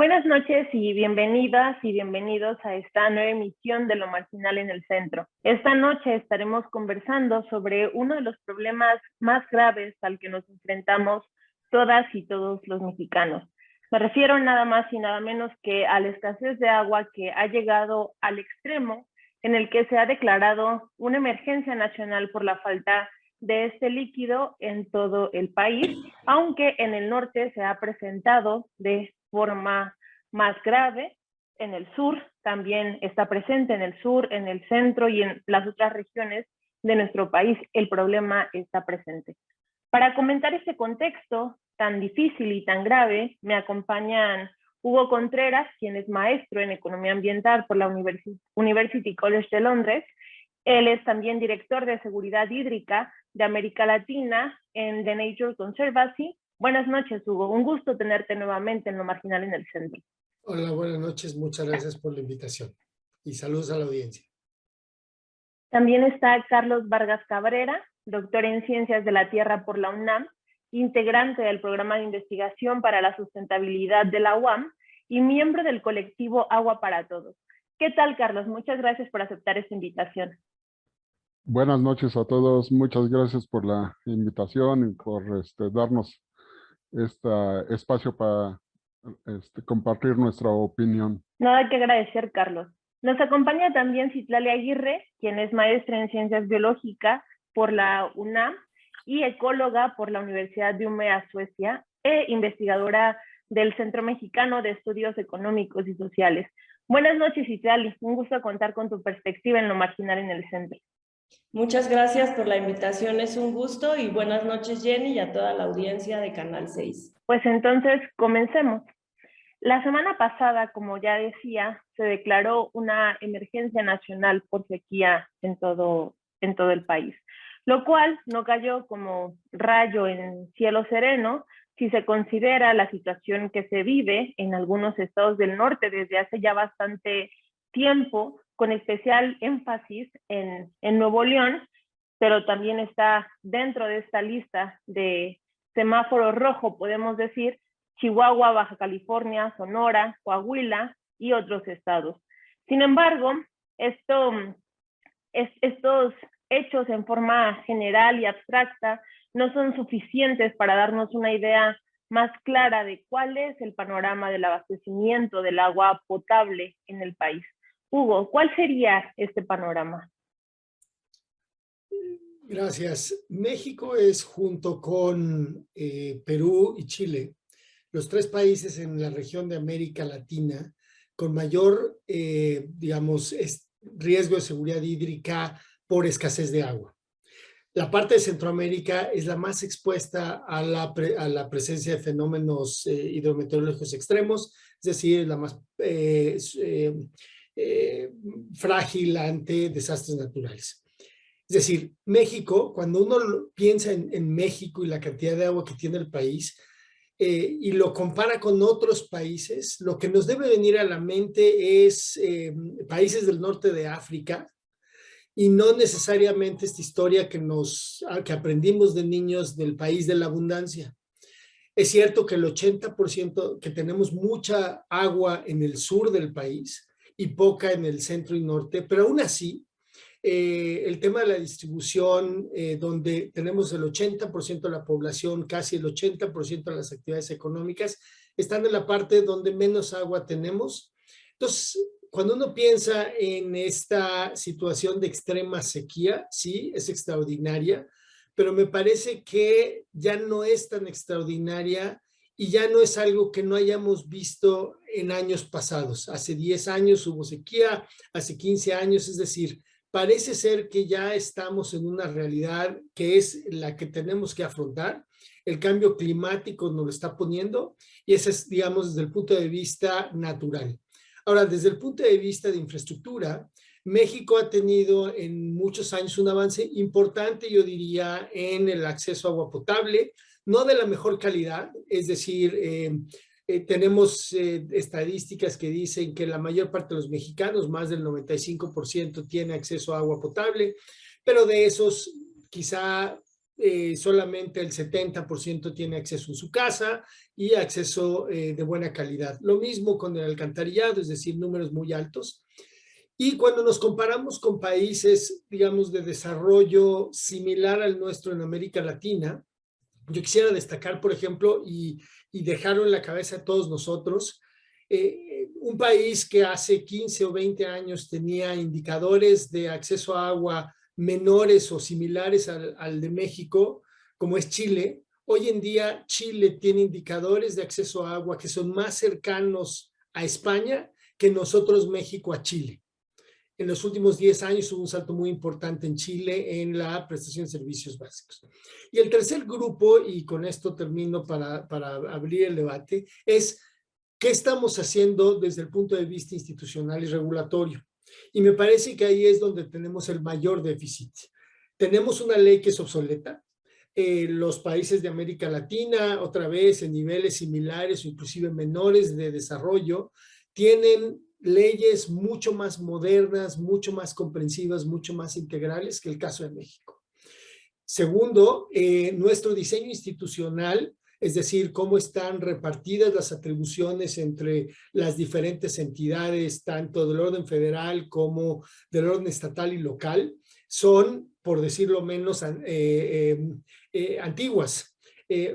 Buenas noches y bienvenidas y bienvenidos a esta nueva emisión de Lo Marginal en el Centro. Esta noche estaremos conversando sobre uno de los problemas más graves al que nos enfrentamos todas y todos los mexicanos. Me refiero nada más y nada menos que a la escasez de agua que ha llegado al extremo en el que se ha declarado una emergencia nacional por la falta de este líquido en todo el país, aunque en el norte se ha presentado de forma más grave. En el sur también está presente, en el sur, en el centro y en las otras regiones de nuestro país el problema está presente. Para comentar este contexto tan difícil y tan grave, me acompañan Hugo Contreras, quien es maestro en Economía Ambiental por la University College de Londres. Él es también director de Seguridad Hídrica de América Latina en The Nature Conservancy. Buenas noches, Hugo. Un gusto tenerte nuevamente en Lo Marginal en el Centro. Hola, buenas noches. Muchas gracias por la invitación. Y saludos a la audiencia. También está Carlos Vargas Cabrera, doctor en Ciencias de la Tierra por la UNAM, integrante del Programa de Investigación para la Sustentabilidad de la UAM y miembro del colectivo Agua para Todos. ¿Qué tal, Carlos? Muchas gracias por aceptar esta invitación. Buenas noches a todos. Muchas gracias por la invitación y por darnos este espacio para compartir nuestra opinión. Nada que agradecer, Carlos. Nos acompaña también Citlali Aguirre, quien es maestra en Ciencias Biológicas por la UNAM y ecóloga por la Universidad de Umeå, Suecia, e investigadora del Centro Mexicano de Estudios Económicos y Sociales. Buenas noches, Citlali. Un gusto contar con tu perspectiva en Lo Marginal en el Centro. Muchas gracias por la invitación, es un gusto, y buenas noches, Jenny, y a toda la audiencia de Canal 6. Pues entonces, comencemos. La semana pasada, como ya decía, se declaró una emergencia nacional por sequía en todo el país, lo cual no cayó como rayo en cielo sereno si se considera la situación que se vive en algunos estados del norte desde hace ya bastante tiempo, con especial énfasis en Nuevo León, pero también está dentro de esta lista de semáforo rojo, podemos decir, Chihuahua, Baja California, Sonora, Coahuila y otros estados. Sin embargo, estos hechos en forma general y abstracta no son suficientes para darnos una idea más clara de cuál es el panorama del abastecimiento del agua potable en el país. Hugo, ¿cuál sería este panorama? Gracias. México es, junto con Perú y Chile, los tres países en la región de América Latina con mayor, riesgo de seguridad hídrica por escasez de agua. La parte de Centroamérica es la más expuesta a la presencia de fenómenos hidrometeorológicos extremos, es decir, la más frágil ante desastres naturales. Es decir, México, cuando uno piensa en México y la cantidad de agua que tiene el país, y lo compara con otros países, lo que nos debe venir a la mente es países del norte de África, y no necesariamente esta historia que aprendimos de niños del país de la abundancia. Es cierto que el 80%, que tenemos mucha agua en el sur del país y poca en el centro y norte, pero aún así, el tema de la distribución, donde tenemos el 80% de la población, casi el 80% de las actividades económicas, están en la parte donde menos agua tenemos. Entonces, cuando uno piensa en esta situación de extrema sequía, sí, es extraordinaria, pero me parece que ya no es tan extraordinaria y ya no es algo que no hayamos visto en años pasados. Hace 10 años hubo sequía, hace 15 años, es decir, parece ser que ya estamos en una realidad que es la que tenemos que afrontar. El cambio climático nos lo está poniendo y ese es, digamos, desde el punto de vista natural. Ahora, desde el punto de vista de infraestructura, México ha tenido en muchos años un avance importante, yo diría, en el acceso a agua potable, no de la mejor calidad, es decir, tenemos estadísticas que dicen que la mayor parte de los mexicanos, más del 95%, tiene acceso a agua potable, pero de esos quizá solamente el 70% tiene acceso en su casa y acceso de buena calidad. Lo mismo con el alcantarillado, es decir, números muy altos. Y cuando nos comparamos con países, digamos, de desarrollo similar al nuestro en América Latina, yo quisiera destacar, por ejemplo, y dejarlo en la cabeza de todos nosotros, un país que hace 15 o 20 años tenía indicadores de acceso a agua menores o similares al de México, como es Chile. Hoy en día Chile tiene indicadores de acceso a agua que son más cercanos a España que nosotros México a Chile. En los últimos 10 años hubo un salto muy importante en Chile en la prestación de servicios básicos. Y el tercer grupo, y con esto termino para abrir el debate, es qué estamos haciendo desde el punto de vista institucional y regulatorio. Y me parece que ahí es donde tenemos el mayor déficit. Tenemos una ley que es obsoleta. Los países de América Latina, otra vez en niveles similares o inclusive menores de desarrollo, tienen leyes mucho más modernas, mucho más comprensivas, mucho más integrales que el caso de México. Segundo, nuestro diseño institucional, es decir, cómo están repartidas las atribuciones entre las diferentes entidades, tanto del orden federal como del orden estatal y local, son, por decirlo menos, antiguas.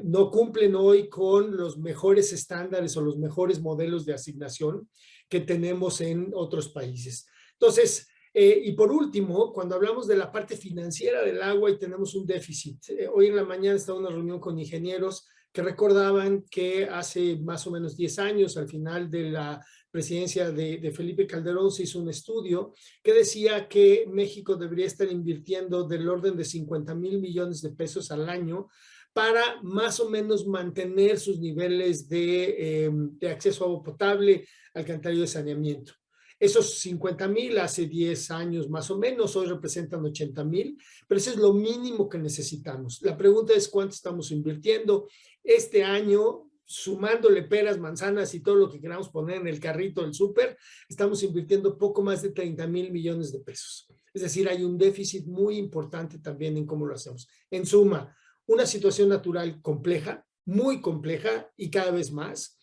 No cumplen hoy con los mejores estándares o los mejores modelos de asignación que tenemos en otros países. Entonces, y por último, cuando hablamos de la parte financiera del agua y tenemos un déficit, hoy en la mañana estaba en una reunión con ingenieros que recordaban que hace más o menos 10 años, al final de la presidencia de Felipe Calderón, se hizo un estudio que decía que México debería estar invirtiendo del orden de 50,000 millones de pesos al año para más o menos mantener sus niveles de acceso a agua potable, alcantarillado y saneamiento. Esos 50,000 hace 10 años más o menos, hoy representan 80,000, pero eso es lo mínimo que necesitamos. La pregunta es cuánto estamos invirtiendo. Este año, sumándole peras, manzanas y todo lo que queramos poner en el carrito del súper, estamos invirtiendo poco más de 30,000 millones de pesos. Es decir, hay un déficit muy importante también en cómo lo hacemos. En suma, una situación natural compleja, muy compleja y cada vez más.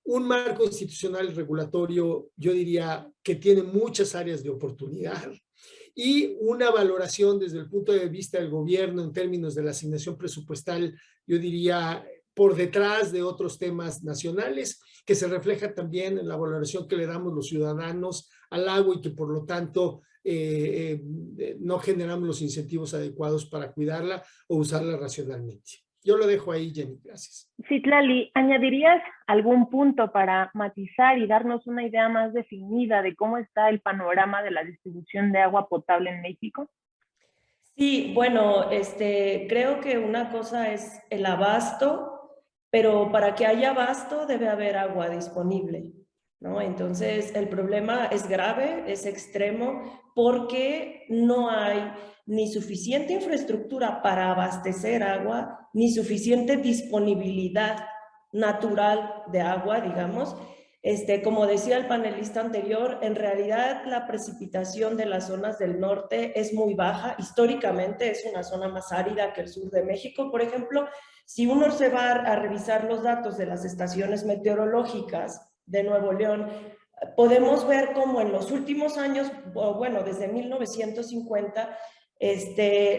Un marco institucional y regulatorio, yo diría, que tiene muchas áreas de oportunidad y una valoración desde el punto de vista del gobierno en términos de la asignación presupuestal, yo diría, por detrás de otros temas nacionales, que se refleja también en la valoración que le damos los ciudadanos al agua y que por lo tanto no generamos los incentivos adecuados para cuidarla o usarla racionalmente. Yo lo dejo ahí, Jenny. Gracias. Citlali, ¿añadirías algún punto para matizar y darnos una idea más definida de cómo está el panorama de la distribución de agua potable en México? Sí, bueno, creo que una cosa es el abasto, pero para que haya abasto debe haber agua disponible, ¿no? Entonces, el problema es grave, es extremo, porque no hay ni suficiente infraestructura para abastecer agua, ni suficiente disponibilidad natural de agua, digamos. Como decía el panelista anterior, en realidad la precipitación de las zonas del norte es muy baja. Históricamente es una zona más árida que el sur de México, por ejemplo. Si uno se va a revisar los datos de las estaciones meteorológicas de Nuevo León, podemos ver cómo en los últimos años, bueno, desde 1950,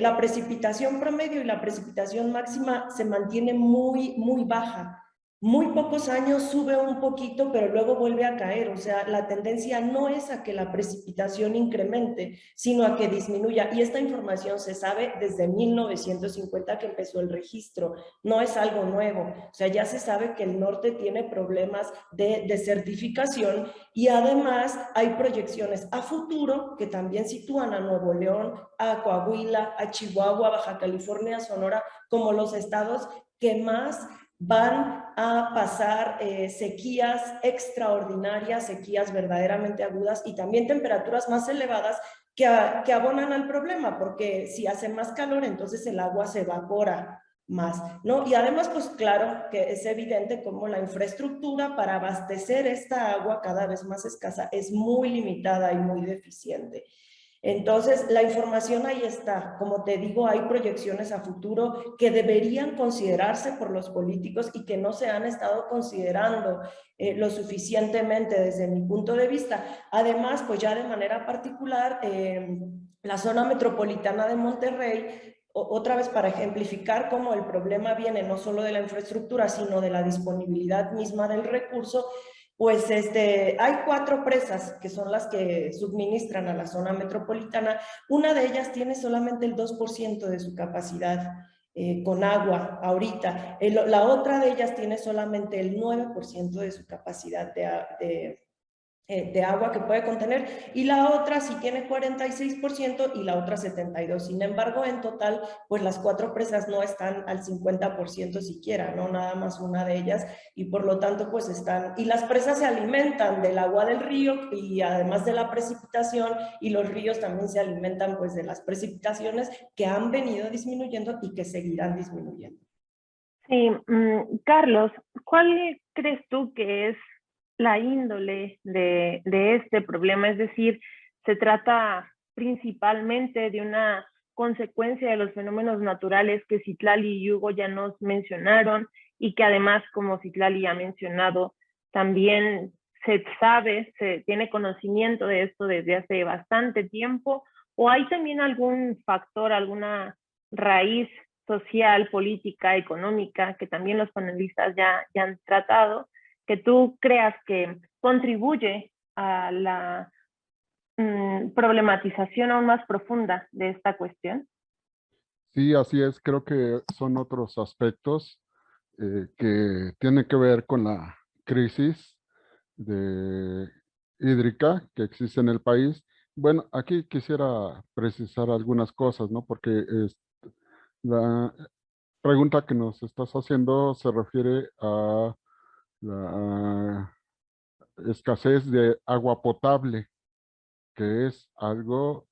la precipitación promedio y la precipitación máxima se mantiene muy, muy baja. Muy pocos años sube un poquito, pero luego vuelve a caer. O sea, la tendencia no es a que la precipitación incremente, sino a que disminuya. Y esta información se sabe desde 1950 que empezó el registro. No es algo nuevo. O sea, ya se sabe que el norte tiene problemas de desertificación y además hay proyecciones a futuro que también sitúan a Nuevo León, a Coahuila, a Chihuahua, Baja California, Sonora, como los estados que más van a pasar sequías extraordinarias, sequías verdaderamente agudas y también temperaturas más elevadas que abonan al problema, porque si hace más calor, entonces el agua se evapora más, ¿no? Y además, pues claro que es evidente cómo la infraestructura para abastecer esta agua cada vez más escasa es muy limitada y muy deficiente. Entonces, la información ahí está. Como te digo, hay proyecciones a futuro que deberían considerarse por los políticos y que no se han estado considerando lo suficientemente desde mi punto de vista. Además, pues ya de manera particular, la zona metropolitana de Monterrey, otra vez para ejemplificar cómo el problema viene no solo de la infraestructura, sino de la disponibilidad misma del recurso, pues hay 4 presas que son las que suministran a la zona metropolitana. Una de ellas tiene solamente el 2% de su capacidad con agua ahorita. La otra de ellas tiene solamente el 9% de su capacidad de agua que puede contener, y la otra sí tiene 46% y la otra 72%. Sin embargo, en total, pues las 4 presas no están al 50% siquiera, ¿no? Nada más una de ellas, y por lo tanto, pues están, y las presas se alimentan del agua del río y además de la precipitación, y los ríos también se alimentan pues de las precipitaciones que han venido disminuyendo y que seguirán disminuyendo. Sí, Carlos, ¿cuál crees tú que es la índole de este problema? Es decir, ¿se trata principalmente de una consecuencia de los fenómenos naturales que Citlali y Hugo ya nos mencionaron y que además, como Citlali ha mencionado, también se sabe, se tiene conocimiento de esto desde hace bastante tiempo? ¿O hay también algún factor, alguna raíz social, política, económica, que también los panelistas ya han tratado, que tú creas que contribuye a la problematización aún más profunda de esta cuestión? Sí, así es. Creo que son otros aspectos que tienen que ver con la crisis hídrica que existe en el país. Bueno, aquí quisiera precisar algunas cosas, ¿no? Porque la pregunta que nos estás haciendo se refiere a la escasez de agua potable, que es algo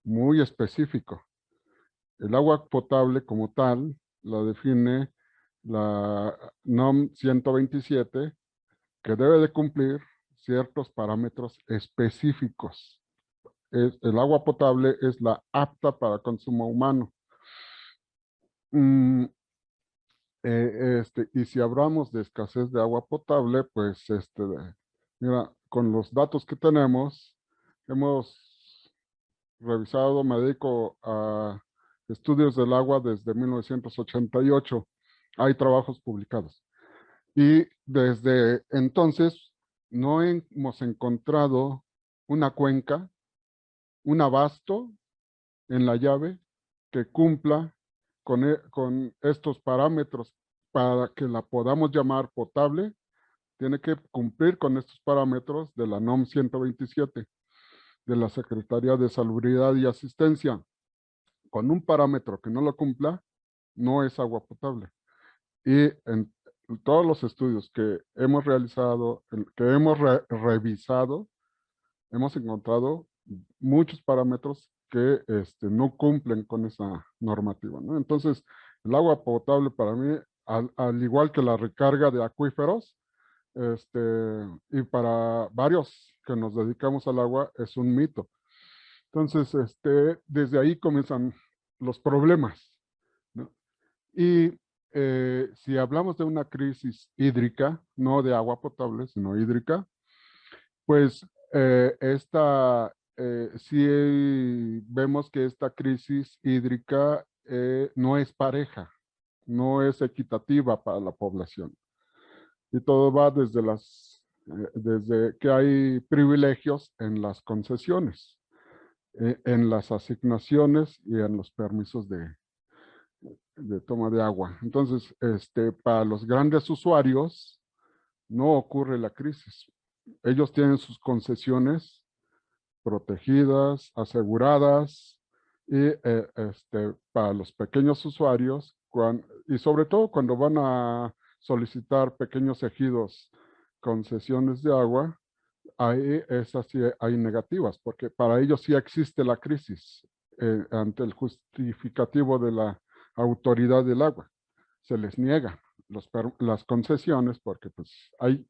muy específico. El agua potable como tal la define la NOM 127, que debe de cumplir ciertos parámetros específicos. El agua potable es la apta para consumo humano. Y si hablamos de escasez de agua potable, pues mira, con los datos que tenemos, hemos revisado, me dedico a estudios del agua desde 1988. Hay trabajos publicados. Y desde entonces no hemos encontrado una cuenca, un abasto en la llave que cumpla con estos parámetros para que la podamos llamar potable. Tiene que cumplir con estos parámetros de la NOM 127 de la Secretaría de Salubridad y Asistencia. Con un parámetro que no lo cumpla, no es agua potable. Y en todos los estudios que hemos realizado, que hemos revisado, hemos encontrado muchos parámetros que no cumplen con esa normativa, ¿no? Entonces, el agua potable para mí, al igual que la recarga de acuíferos, y para varios que nos dedicamos al agua, es un mito. Entonces, desde ahí comienzan los problemas, ¿no? Y si hablamos de una crisis hídrica, no de agua potable, sino hídrica, pues sí vemos que esta crisis hídrica no es pareja, no es equitativa para la población. Y todo va desde que hay privilegios en las concesiones, en las asignaciones y en los permisos de toma de agua. Entonces, para los grandes usuarios no ocurre la crisis. Ellos tienen sus concesiones protegidas, aseguradas, y para los pequeños usuarios, y sobre todo cuando van a solicitar pequeños ejidos concesiones de agua, ahí esas sí hay negativas, porque para ellos sí existe la crisis ante el justificativo de la autoridad del agua. Se les niega las concesiones porque pues hay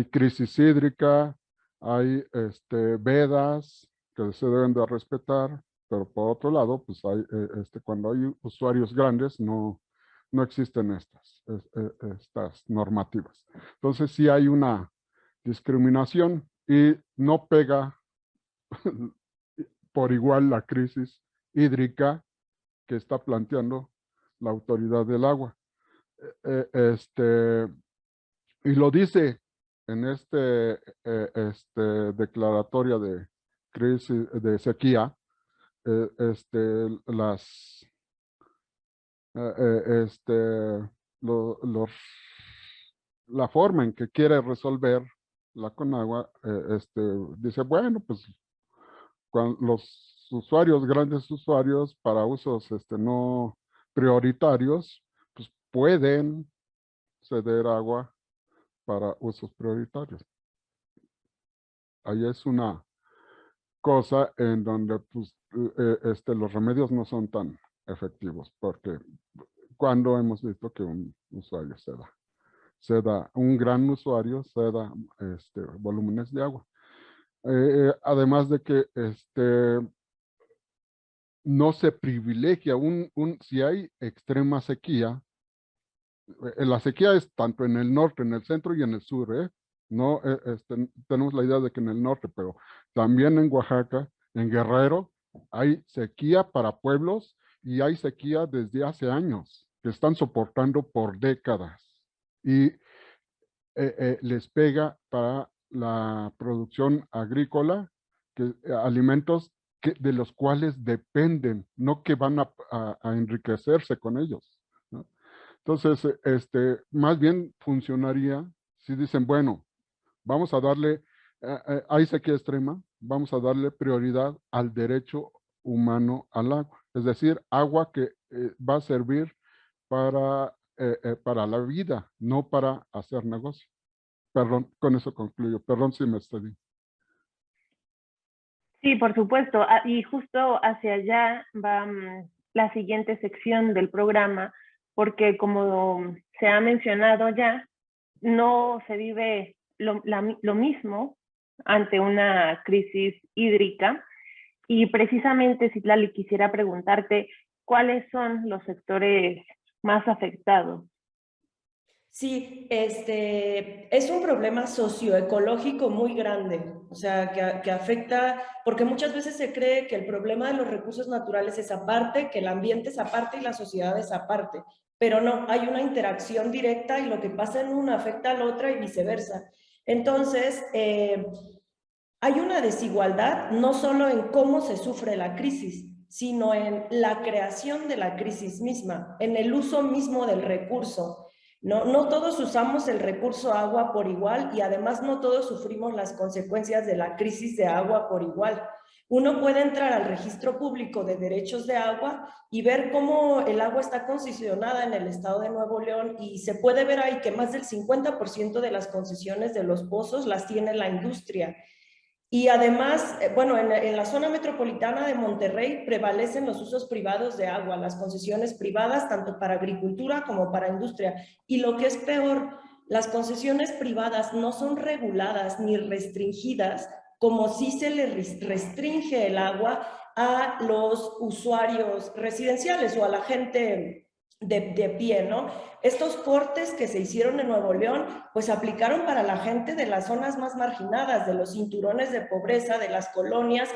crisis hídrica, hay vedas, que se deben de respetar, pero por otro lado, pues cuando hay usuarios grandes no existen estas normativas. Entonces sí hay una discriminación y no pega por igual la crisis hídrica que está planteando la Autoridad del Agua. Y lo dice en declaratoria de crisis de sequía, la forma en que quiere resolver la Conagua, dice, bueno, pues cuando los usuarios, grandes usuarios para usos no prioritarios, pues pueden ceder agua para usos prioritarios. Ahí es una cosa en donde pues, los remedios no son tan efectivos, porque cuando hemos visto que un usuario ceda, un gran usuario ceda volúmenes de agua. Además de que no se privilegia, si hay extrema sequía, la sequía es tanto en el norte, en el centro y en el sur, no tenemos la idea de que en el norte, pero también en Oaxaca, en Guerrero, hay sequía para pueblos y hay sequía desde hace años que están soportando por décadas y les pega para la producción agrícola, alimentos de los cuales dependen, no que van a enriquecerse con ellos, ¿no? Entonces, más bien funcionaría si dicen, bueno, vamos a darle, hay sequía extrema, vamos a darle prioridad al derecho humano al agua. Es decir, agua que va a servir para la vida, no para hacer negocio. Perdón, con eso concluyo. Perdón si me excedí. Sí, por supuesto. Y justo hacia allá va la siguiente sección del programa, porque como se ha mencionado ya, no se vive lo mismo ante una crisis hídrica. Y precisamente, Citlali, quisiera preguntarte, ¿cuáles son los sectores más afectados? Sí, es un problema socioecológico muy grande, o sea, que afecta, porque muchas veces se cree que el problema de los recursos naturales es aparte, que el ambiente es aparte y la sociedad es aparte, pero no, hay una interacción directa y lo que pasa en una afecta a la otra y viceversa. Entonces, hay una desigualdad no solo en cómo se sufre la crisis, sino en la creación de la crisis misma, en el uso mismo del recurso. No todos usamos el recurso agua por igual y además no todos sufrimos las consecuencias de la crisis de agua por igual. Uno puede entrar al registro público de derechos de agua y ver cómo el agua está concesionada en el estado de Nuevo León y se puede ver ahí que más del 50% de las concesiones de los pozos las tiene la industria. Y además, bueno, en la zona metropolitana de Monterrey prevalecen los usos privados de agua, las concesiones privadas, tanto para agricultura como para industria. Y lo que es peor, las concesiones privadas no son reguladas ni restringidas como si se le restringe el agua a los usuarios residenciales o a la gente de pie, ¿no? Estos cortes que se hicieron en Nuevo León, pues aplicaron para la gente de las zonas más marginadas, de los cinturones de pobreza, de las colonias.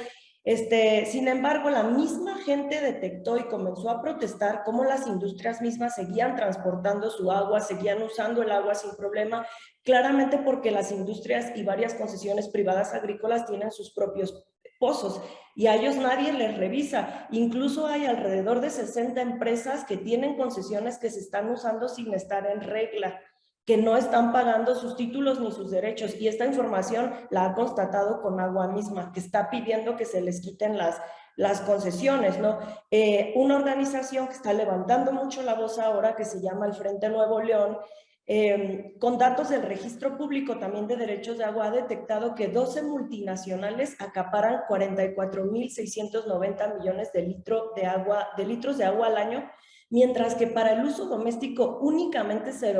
Sin embargo, la misma gente detectó y comenzó a protestar cómo las industrias mismas seguían transportando su agua, seguían usando el agua sin problema, claramente porque las industrias y varias concesiones privadas agrícolas tienen sus propios pozos y a ellos nadie les revisa. Incluso hay alrededor de 60 empresas que tienen concesiones que se están usando sin estar en regla, que no están pagando sus títulos ni sus derechos, y esta información la ha constatado Conagua misma, que está pidiendo que se les quiten las concesiones, ¿no? Una organización que está levantando mucho la voz ahora, que se llama el Frente Nuevo León, con datos del registro público también de derechos de agua, ha detectado que 12 multinacionales acaparan 44.690 millones de litros de agua al año, mientras que para el uso doméstico únicamente se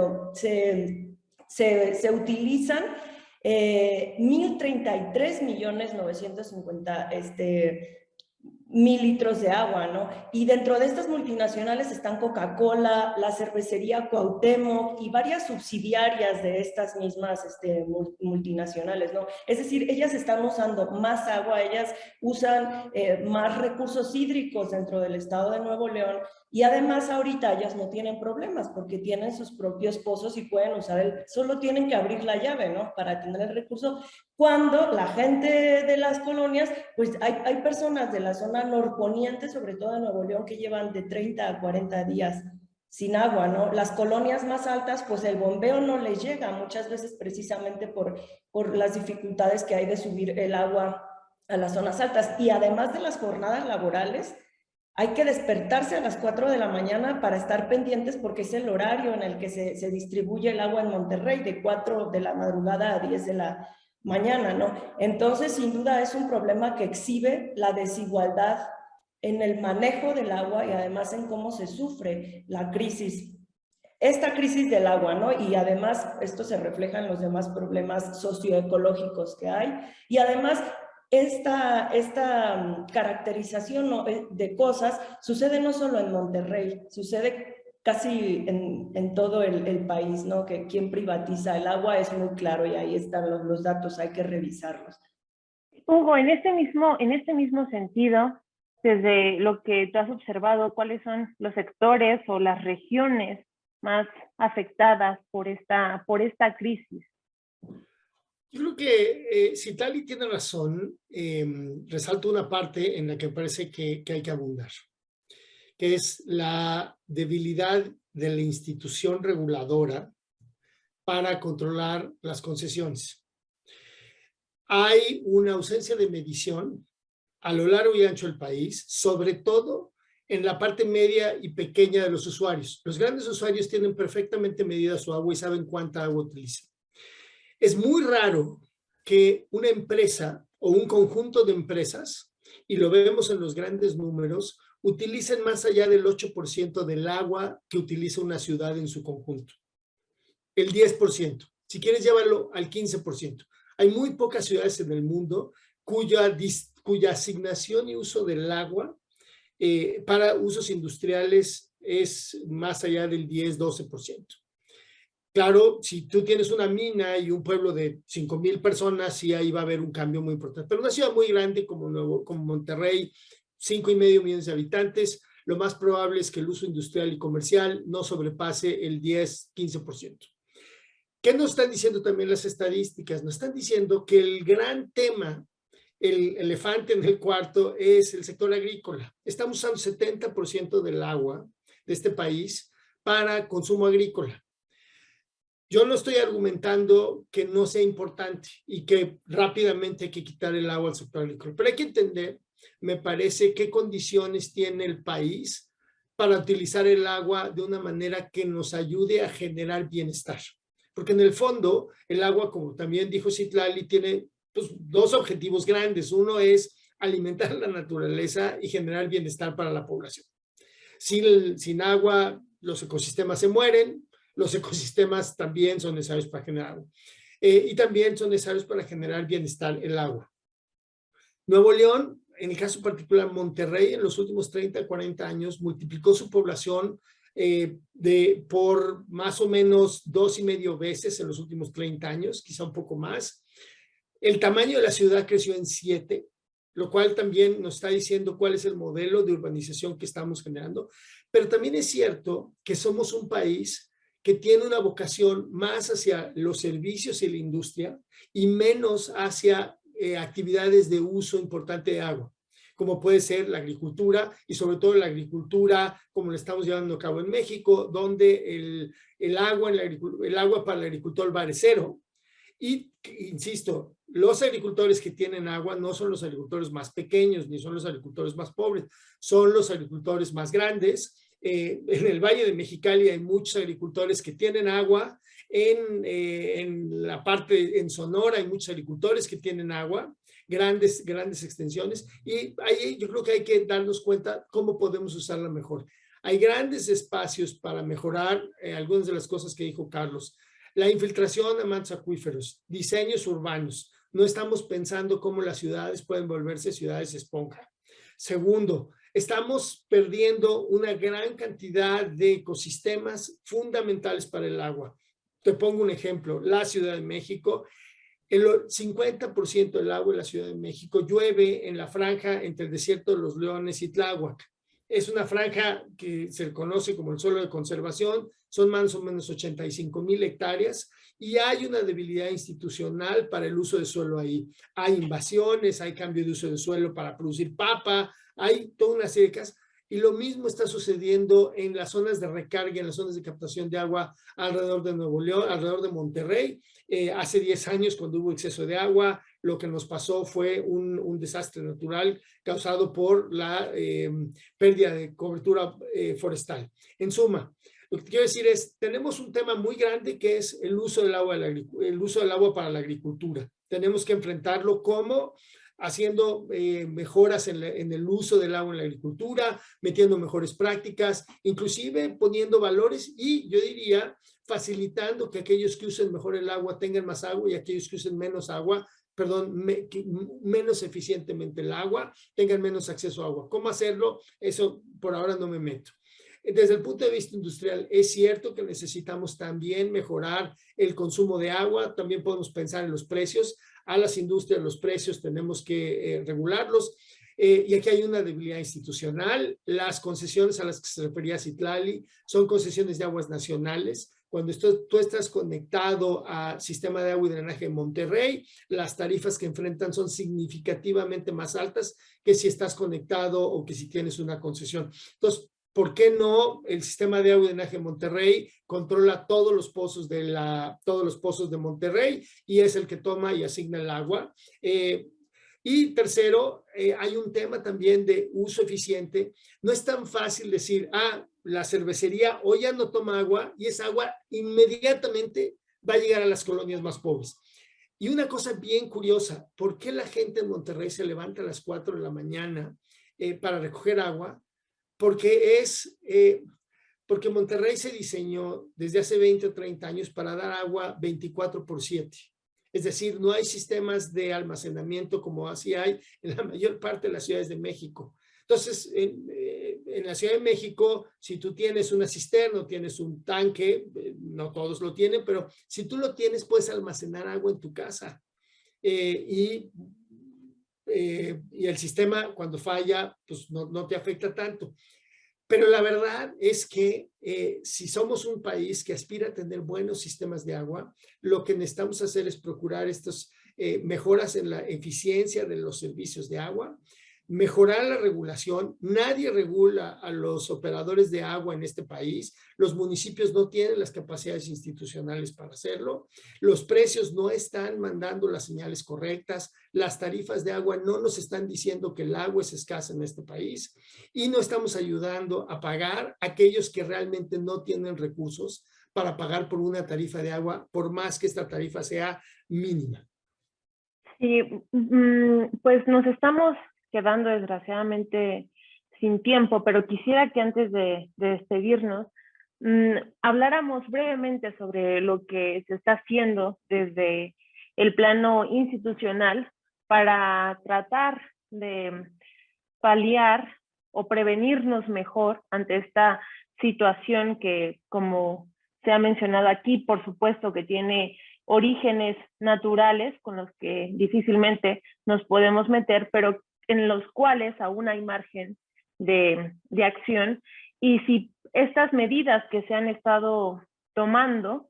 utilizan 1.033.950.000 litros de agua, ¿no? Y dentro de estas multinacionales están Coca-Cola, la cervecería Cuauhtémoc y varias subsidiarias de estas mismas multinacionales, ¿no? Es decir, ellas están usando más agua, ellas usan más recursos hídricos dentro del estado de Nuevo León, y además ahorita ellas no tienen problemas porque tienen sus propios pozos y pueden usar solo tienen que abrir la llave, ¿no? Para tener el recurso. Cuando la gente de las colonias, pues hay personas de la zona norponiente, sobre todo de Nuevo León, que llevan de 30 a 40 días sin agua, ¿no? Las colonias más altas, pues el bombeo no les llega, muchas veces precisamente por las dificultades que hay de subir el agua a las zonas altas. Y además de las jornadas laborales, hay que despertarse a las 4 de la mañana para estar pendientes porque es el horario en el que se distribuye el agua en Monterrey, de 4 de la madrugada a 10 de la mañana, ¿no? Entonces, sin duda, es un problema que exhibe la desigualdad en el manejo del agua y además en cómo se sufre la crisis. Esta crisis del agua, ¿no? Y además esto se refleja en los demás problemas socioecológicos que hay. Y además esta caracterización de cosas sucede no solo en Monterrey, sucede casi en todo el país, ¿no? Que quien privatiza el agua es muy claro y ahí están los datos, hay que revisarlos. Hugo, en este mismo sentido, desde lo que tú has observado, ¿cuáles son los sectores o las regiones más afectadas por esta crisis? Yo creo que Citlali tiene razón. Resalto una parte en la que parece que hay que abundar, que es la debilidad de la institución reguladora para controlar las concesiones. Hay una ausencia de medición a lo largo y ancho del país, sobre todo en la parte media y pequeña de los usuarios. Los grandes usuarios tienen perfectamente medida su agua y saben cuánta agua utilizan. Es muy raro que una empresa o un conjunto de empresas, y lo vemos en los grandes números, utilicen más allá del 8% del agua que utiliza una ciudad en su conjunto. El 10%. Si quieres, llévalo al 15%. Hay muy pocas ciudades en el mundo cuya asignación y uso del agua para usos industriales es más allá del 10-12%. Claro, si tú tienes una mina y un pueblo de 5,000 personas, sí ahí va a haber un cambio muy importante. Pero una ciudad muy grande como Monterrey, 5,5 millones de habitantes, lo más probable es que el uso industrial y comercial no sobrepase el 10-15%. ¿Qué nos están diciendo también las estadísticas? Nos están diciendo que el gran tema, el elefante en el cuarto, es el sector agrícola. Estamos usando 70% del agua de este país para consumo agrícola. Yo no estoy argumentando que no sea importante y que rápidamente hay que quitar el agua al sector agrícola, pero hay que entender, me parece, qué condiciones tiene el país para utilizar el agua de una manera que nos ayude a generar bienestar. Porque en el fondo, el agua, como también dijo Citlali, tiene pues, dos objetivos grandes. Uno es alimentar la naturaleza y generar bienestar para la población. Sin agua, los ecosistemas se mueren. Los ecosistemas también son necesarios para generar agua. Y también son necesarios para generar bienestar el agua. Nuevo León, en el caso particular Monterrey, en los últimos 30, 40 años, multiplicó su población por más o menos 2,5 veces en los últimos 30 años, quizá un poco más. El tamaño de la ciudad creció en 7, lo cual también nos está diciendo cuál es el modelo de urbanización que estamos generando. Pero también es cierto que somos un país que tiene una vocación más hacia los servicios y la industria y menos hacia actividades de uso importante de agua, como puede ser la agricultura y sobre todo la agricultura como lo estamos llevando a cabo en México, donde el agua para el agricultor vale 0. Y, insisto, los agricultores que tienen agua no son los agricultores más pequeños ni son los agricultores más pobres, son los agricultores más grandes. En el Valle de Mexicali hay muchos agricultores que tienen agua. En la parte, en Sonora hay muchos agricultores que tienen agua, grandes extensiones. Y ahí yo creo que hay que darnos cuenta cómo podemos usarla mejor. Hay grandes espacios para mejorar algunas de las cosas que dijo Carlos. La infiltración a mantos acuíferos, diseños urbanos. No estamos pensando cómo las ciudades pueden volverse ciudades esponja. Segundo, estamos perdiendo una gran cantidad de ecosistemas fundamentales para el agua. Te pongo un ejemplo, la Ciudad de México. El 50% del agua en la Ciudad de México llueve en la franja entre el desierto de los Leones y Tláhuac. Es una franja que se conoce como el suelo de conservación, son más o menos 85,000 hectáreas y hay una debilidad institucional para el uso de suelo ahí. Hay invasiones, hay cambio de uso de suelo para producir papa, hay toda una serie de casos. Y lo mismo está sucediendo en las zonas de recarga, en las zonas de captación de agua alrededor de Nuevo León, alrededor de Monterrey. Hace 10 años, cuando hubo exceso de agua, lo que nos pasó fue un desastre natural causado por la pérdida de cobertura forestal. En suma, lo que quiero decir es, tenemos un tema muy grande que es el uso del agua para la agricultura. Tenemos que enfrentarlo como haciendo mejoras en el uso del agua en la agricultura, metiendo mejores prácticas, inclusive poniendo valores y yo diría facilitando que aquellos que usen mejor el agua tengan más agua y aquellos que usen menos agua, menos eficientemente el agua, tengan menos acceso a agua. ¿Cómo hacerlo? Eso por ahora no me meto. Desde el punto de vista industrial, es cierto que necesitamos también mejorar el consumo de agua, también podemos pensar en los precios. A las industrias, los precios tenemos que regularlos. Y aquí hay una debilidad institucional. Las concesiones a las que se refería Citlali son concesiones de aguas nacionales. Cuando tú estás conectado al sistema de agua y drenaje de Monterrey, las tarifas que enfrentan son significativamente más altas que si estás conectado o que si tienes una concesión. Entonces, ¿por qué no el sistema de agua y drenaje de Monterrey controla todos los pozos de Monterrey y es el que toma y asigna el agua? Y tercero, hay un tema también de uso eficiente. No es tan fácil decir, la cervecería hoy ya no toma agua y esa agua inmediatamente va a llegar a las colonias más pobres. Y una cosa bien curiosa, ¿por qué la gente en Monterrey se levanta a las 4 de la mañana para recoger agua? Porque Monterrey se diseñó desde hace 20 o 30 años para dar agua 24/7. Es decir, no hay sistemas de almacenamiento como así hay en la mayor parte de las ciudades de México. Entonces, en la Ciudad de México, si tú tienes una cisterna o tienes un tanque, no todos lo tienen, pero si tú lo tienes, puedes almacenar agua en tu casa. Y el sistema, cuando falla, pues no te afecta tanto. Pero la verdad es que si somos un país que aspira a tener buenos sistemas de agua, lo que necesitamos hacer es procurar estas mejoras en la eficiencia de los servicios de agua, mejorar la regulación. Nadie regula a los operadores de agua en este país. Los municipios no tienen las capacidades institucionales para hacerlo. Los precios no están mandando las señales correctas. Las tarifas de agua no nos están diciendo que el agua es escasa en este país y no estamos ayudando a pagar a aquellos que realmente no tienen recursos para pagar por una tarifa de agua, por más que esta tarifa sea mínima. Sí, pues nos estamos quedando desgraciadamente sin tiempo, pero quisiera que antes de despedirnos habláramos brevemente sobre lo que se está haciendo desde el plano institucional para tratar de paliar o prevenirnos mejor ante esta situación que, como se ha mencionado aquí, por supuesto que tiene orígenes naturales con los que difícilmente nos podemos meter, pero en los cuales aún hay margen de acción. Y si estas medidas que se han estado tomando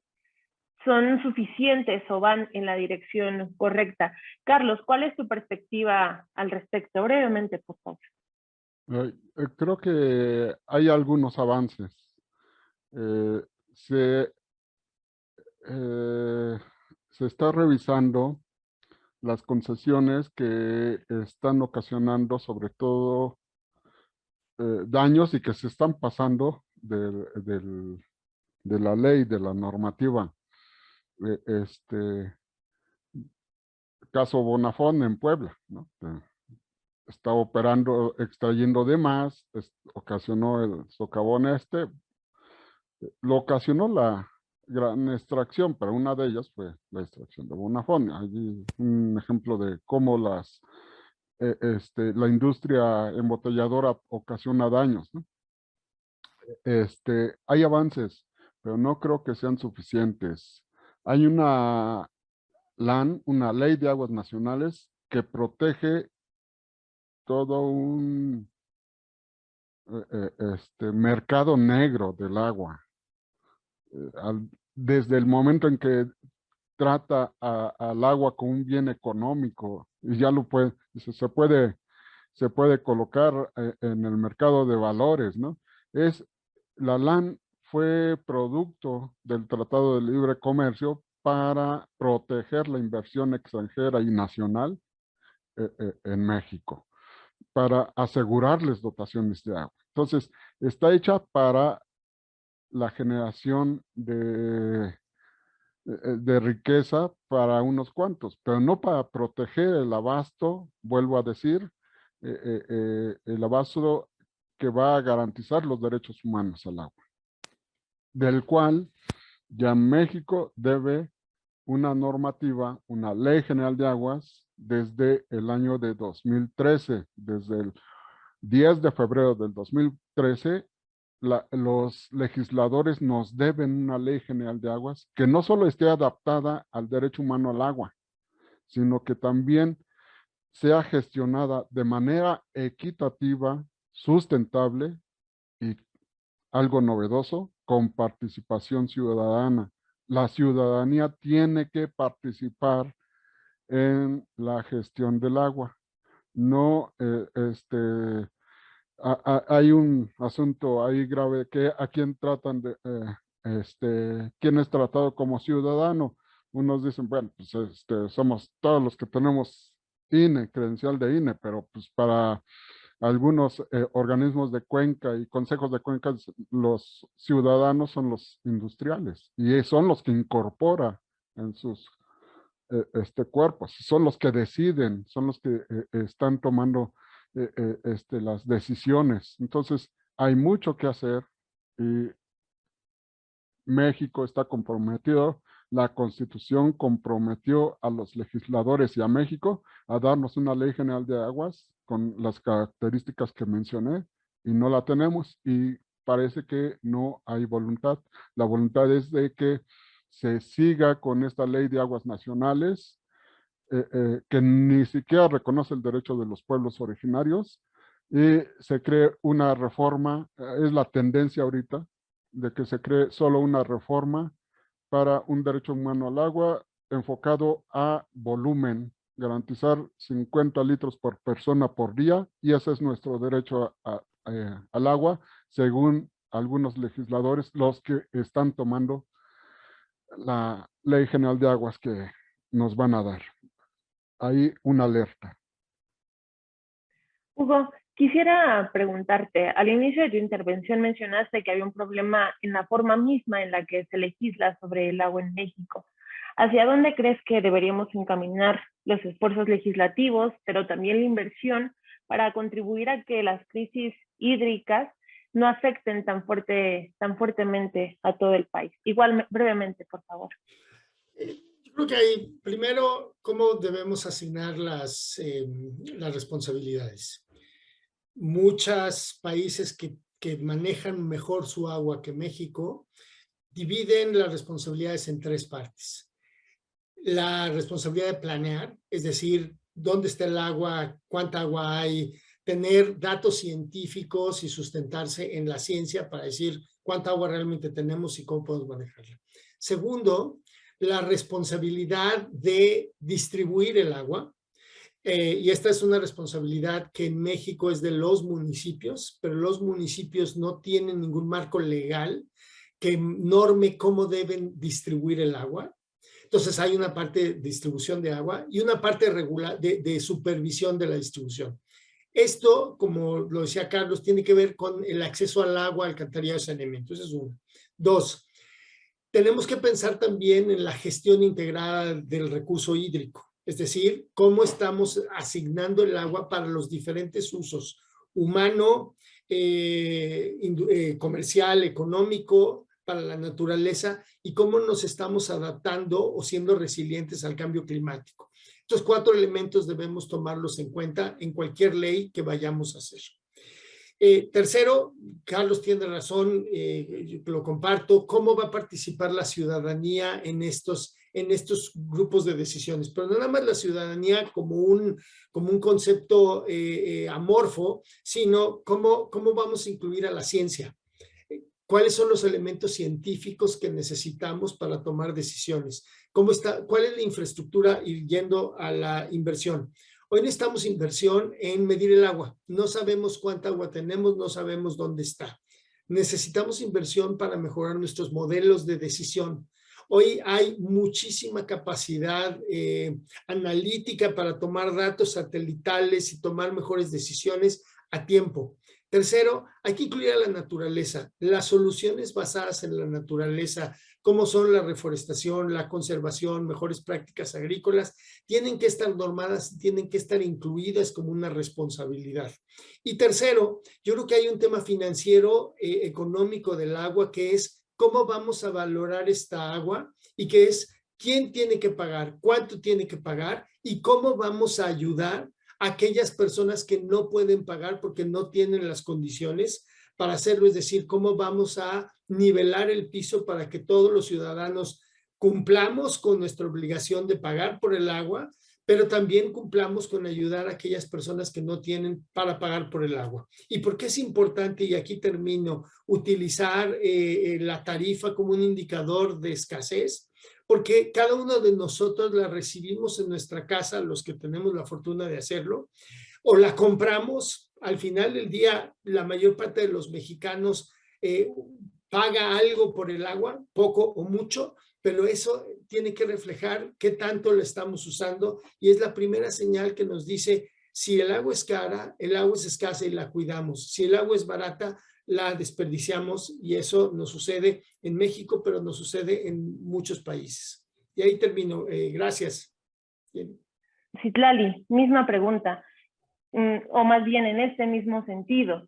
son suficientes o van en la dirección correcta. Carlos, ¿cuál es tu perspectiva al respecto? Brevemente, por favor. Creo que hay algunos avances. Se está revisando las concesiones que están ocasionando sobre todo daños y que se están pasando de la ley, de la normativa. Caso Bonafón en Puebla, ¿no? Está operando, extrayendo de más, ocasionó el socavón lo ocasionó gran extracción, pero una de ellas fue la extracción de Bonafont. Allí un ejemplo de cómo la industria embotelladora ocasiona daños, ¿no? Hay avances, pero no creo que sean suficientes. Hay una LAN, una ley de aguas nacionales, que protege todo un mercado negro del agua. Desde el momento en que trata al agua como un bien económico y ya lo puede, se puede colocar en el mercado de valores, ¿no? La LAN fue producto del Tratado de Libre Comercio para proteger la inversión extranjera y nacional en México, para asegurarles dotaciones de agua. Entonces, está hecha para la generación de riqueza para unos cuantos, pero no para proteger el abasto, vuelvo a decir, el abasto que va a garantizar los derechos humanos al agua, del cual ya México debe una normativa, una ley general de aguas desde el año de 2013, desde el 10 de febrero del 2013, los legisladores nos deben una ley general de aguas que no solo esté adaptada al derecho humano al agua, sino que también sea gestionada de manera equitativa, sustentable y algo novedoso, con participación ciudadana. La ciudadanía tiene que participar en la gestión del agua. No, hay un asunto ahí grave que a quién tratan de, quién es tratado como ciudadano. Unos dicen, bueno, pues somos todos los que tenemos INE, credencial de INE, pero pues para algunos organismos de cuenca y consejos de cuenca, los ciudadanos son los industriales y son los que incorpora en sus cuerpos, son los que deciden, son los que están tomando las decisiones. Entonces, hay mucho que hacer y México está comprometido, la Constitución comprometió a los legisladores y a México a darnos una ley general de aguas con las características que mencioné y no la tenemos y parece que no hay voluntad. La voluntad es de que se siga con esta ley de aguas nacionales que ni siquiera reconoce el derecho de los pueblos originarios y se cree una reforma, es la tendencia ahorita, de que se cree solo una reforma para un derecho humano al agua enfocado a volumen, garantizar 50 litros por persona por día y ese es nuestro derecho al agua, según algunos legisladores, los que están tomando la Ley General de Aguas que nos van a dar. Hay una alerta. Hugo, quisiera preguntarte, al inicio de tu intervención mencionaste que había un problema en la forma misma en la que se legisla sobre el agua en México. ¿Hacia dónde crees que deberíamos encaminar los esfuerzos legislativos, pero también la inversión para contribuir a que las crisis hídricas no afecten tan fuertemente a todo el país? Igual, brevemente, por favor. Yo creo que hay, primero, cómo debemos asignar las responsabilidades. Muchos países que manejan mejor su agua que México dividen las responsabilidades en tres partes. La responsabilidad de planear, es decir, dónde está el agua, cuánta agua hay, tener datos científicos y sustentarse en la ciencia para decir cuánta agua realmente tenemos y cómo podemos manejarla. Segundo, la responsabilidad de distribuir el agua. Y esta es una responsabilidad que en México es de los municipios, pero los municipios no tienen ningún marco legal que norme cómo deben distribuir el agua. Entonces hay una parte de distribución de agua y una parte de supervisión de la distribución. Esto, como lo decía Carlos, tiene que ver con el acceso al agua, alcantarillado y saneamiento. Eso es uno. Dos, tenemos que pensar también en la gestión integrada del recurso hídrico. Es decir, cómo estamos asignando el agua para los diferentes usos, humano, comercial, económico, para la naturaleza y cómo nos estamos adaptando o siendo resilientes al cambio climático. Estos 4 elementos debemos tomarlos en cuenta en cualquier ley que vayamos a hacer. Tercero, Carlos tiene razón, lo comparto, cómo va a participar la ciudadanía en estos grupos de decisiones, pero no nada más la ciudadanía como un concepto amorfo, sino cómo vamos a incluir a la ciencia. ¿Cuáles son los elementos científicos que necesitamos para tomar decisiones? ¿Cuál es la infraestructura yendo a la inversión? Hoy necesitamos inversión en medir el agua. No sabemos cuánta agua tenemos, no sabemos dónde está. Necesitamos inversión para mejorar nuestros modelos de decisión. Hoy hay muchísima capacidad analítica para tomar datos satelitales y tomar mejores decisiones a tiempo. Tercero, hay que incluir a la naturaleza. Las soluciones basadas en la naturaleza, como son la reforestación, la conservación, mejores prácticas agrícolas, tienen que estar normadas, tienen que estar incluidas como una responsabilidad. Y tercero, yo creo que hay un tema financiero, económico del agua, que es cómo vamos a valorar esta agua y que es quién tiene que pagar, cuánto tiene que pagar y cómo vamos a ayudar a aquellas personas que no pueden pagar porque no tienen las condiciones para hacerlo, es decir, cómo vamos a nivelar el piso para que todos los ciudadanos cumplamos con nuestra obligación de pagar por el agua, pero también cumplamos con ayudar a aquellas personas que no tienen para pagar por el agua. ¿Y por qué es importante, y aquí termino, utilizar la tarifa como un indicador de escasez? Porque cada uno de nosotros la recibimos en nuestra casa, los que tenemos la fortuna de hacerlo, o la compramos. Al final del día, la mayor parte de los mexicanos paga algo por el agua, poco o mucho, pero eso tiene que reflejar qué tanto lo estamos usando y es la primera señal que nos dice si el agua es cara, el agua es escasa y la cuidamos. Si el agua es barata, la desperdiciamos y eso nos sucede en México, pero nos sucede en muchos países. Y ahí termino. Gracias. Bien. Citlali, misma pregunta, o más bien en este mismo sentido.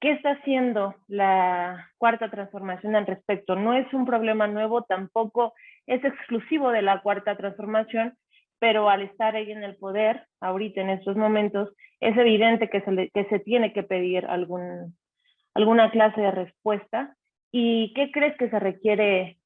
¿Qué está haciendo la Cuarta Transformación al respecto? No es un problema nuevo, tampoco es exclusivo de la Cuarta Transformación, pero al estar ahí en el poder, ahorita en estos momentos, es evidente que se tiene que pedir alguna clase de respuesta. ¿Y qué crees que se requiere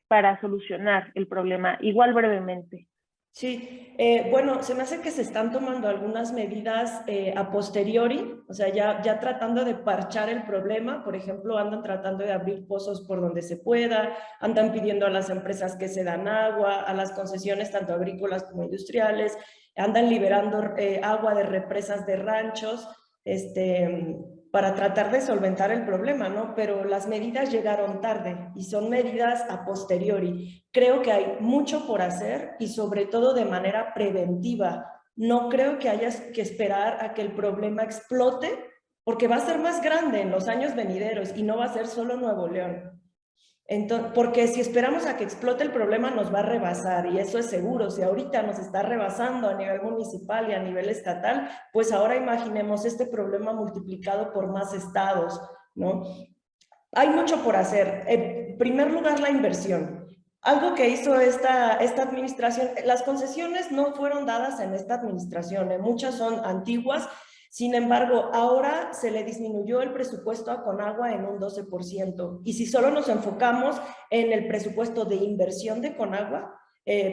para solucionar el problema? Igual brevemente. Sí, bueno, se me hace que se están tomando algunas medidas a posteriori, o sea, ya tratando de parchar el problema. Por ejemplo, andan tratando de abrir pozos por donde se pueda, andan pidiendo a las empresas que se dan agua, a las concesiones tanto agrícolas como industriales, andan liberando agua de represas de ranchos, para tratar de solventar el problema, ¿no? Pero las medidas llegaron tarde y son medidas a posteriori. Creo que hay mucho por hacer y sobre todo de manera preventiva. No creo que haya que esperar a que el problema explote porque va a ser más grande en los años venideros y no va a ser solo Nuevo León. Entonces, porque si esperamos a que explote el problema nos va a rebasar y eso es seguro. Si ahorita nos está rebasando a nivel municipal y a nivel estatal, pues ahora imaginemos este problema multiplicado por más estados, ¿no? Hay mucho por hacer. En primer lugar, la inversión. Algo que hizo esta administración, las concesiones no fueron dadas en esta administración, muchas son antiguas. Sin embargo, ahora se le disminuyó el presupuesto a Conagua en un 12%. Y si solo nos enfocamos en el presupuesto de inversión de Conagua,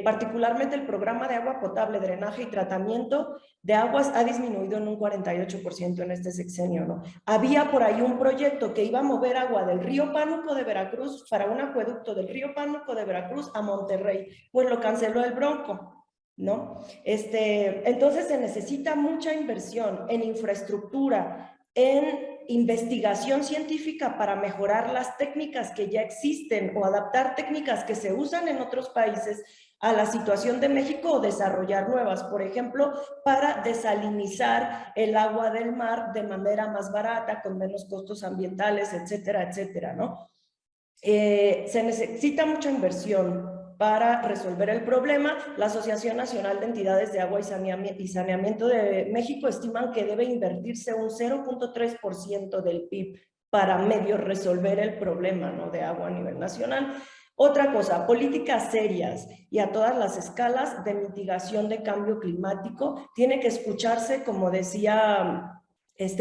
particularmente el programa de agua potable, drenaje y tratamiento de aguas ha disminuido en un 48% en este sexenio, ¿no? Había por ahí un proyecto que iba a mover agua del río Pánuco de Veracruz para un acueducto del río Pánuco de Veracruz a Monterrey. Pues lo canceló el Bronco, ¿no? Entonces se necesita mucha inversión en infraestructura, en investigación científica para mejorar las técnicas que ya existen o adaptar técnicas que se usan en otros países a la situación de México o desarrollar nuevas, por ejemplo, para desalinizar el agua del mar de manera más barata, con menos costos ambientales, etcétera, etcétera, ¿no? Se necesita mucha inversión para resolver el problema. La Asociación Nacional de Entidades de Agua y Saneamiento de México estiman que debe invertirse un 0.3% del PIB para medio resolver el problema, ¿no?, de agua a nivel nacional. Otra cosa, políticas serias y a todas las escalas de mitigación de cambio climático. Tiene que escucharse, como decía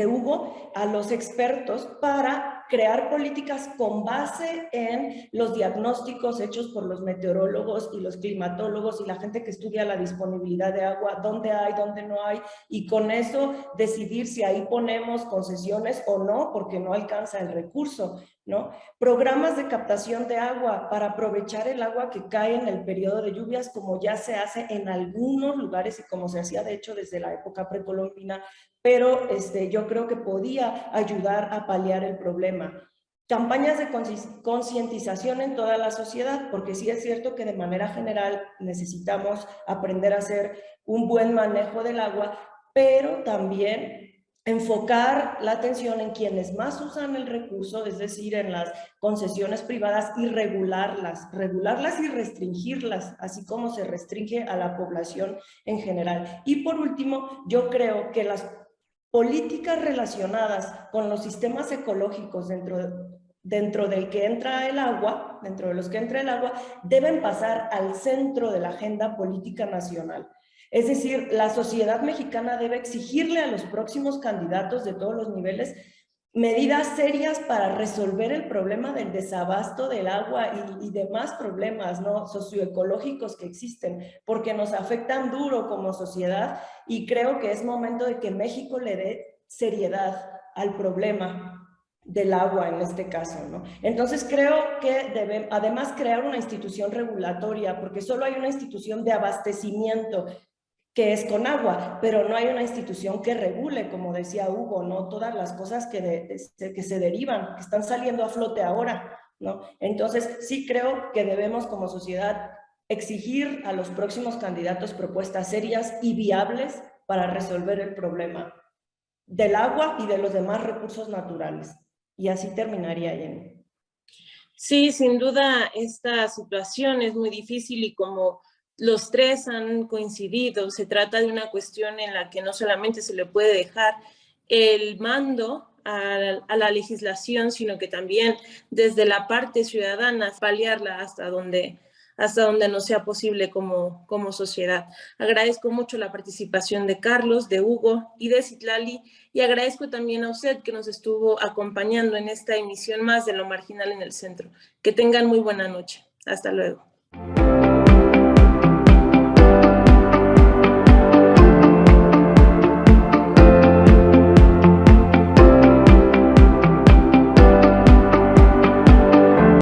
Hugo, a los expertos para crear políticas con base en los diagnósticos hechos por los meteorólogos y los climatólogos y la gente que estudia la disponibilidad de agua, dónde hay, dónde no hay, y con eso decidir si ahí ponemos concesiones o no, porque no alcanza el recurso, ¿no? Programas de captación de agua para aprovechar el agua que cae en el periodo de lluvias, como ya se hace en algunos lugares y como se hacía de hecho desde la época precolombina, pero yo creo que podía ayudar a paliar el problema. Campañas de concientización en toda la sociedad, porque sí es cierto que de manera general necesitamos aprender a hacer un buen manejo del agua, pero también enfocar la atención en quienes más usan el recurso, es decir, en las concesiones privadas, y regularlas y restringirlas, así como se restringe a la población en general. Y por último, yo creo que las políticas relacionadas con los sistemas ecológicos dentro del que entra el agua, dentro de los que entra el agua, deben pasar al centro de la agenda política nacional. Es decir, la sociedad mexicana debe exigirle a los próximos candidatos de todos los niveles medidas serias para resolver el problema del desabasto del agua y demás problemas, ¿no?, socioecológicos que existen, porque nos afectan duro como sociedad, y creo que es momento de que México le dé seriedad al problema del agua en este caso, ¿no? Entonces creo que debe además crear una institución regulatoria, porque solo hay una institución de abastecimiento que es con agua, pero no hay una institución que regule, como decía Hugo, ¿no?, todas las cosas que se derivan, que están saliendo a flote ahora, ¿no? Entonces sí creo que debemos como sociedad exigir a los próximos candidatos propuestas serias y viables para resolver el problema del agua y de los demás recursos naturales. Y así terminaría, Jenny. Sí, sin duda esta situación es muy difícil y como los tres han coincidido, se trata de una cuestión en la que no solamente se le puede dejar el mando a la legislación, sino que también desde la parte ciudadana paliarla hasta donde no sea posible como sociedad. Agradezco mucho la participación de Carlos, de Hugo y de Citlali, y agradezco también a usted que nos estuvo acompañando en esta emisión más de Lo Marginal en el Centro. Que tengan muy buena noche. Hasta luego.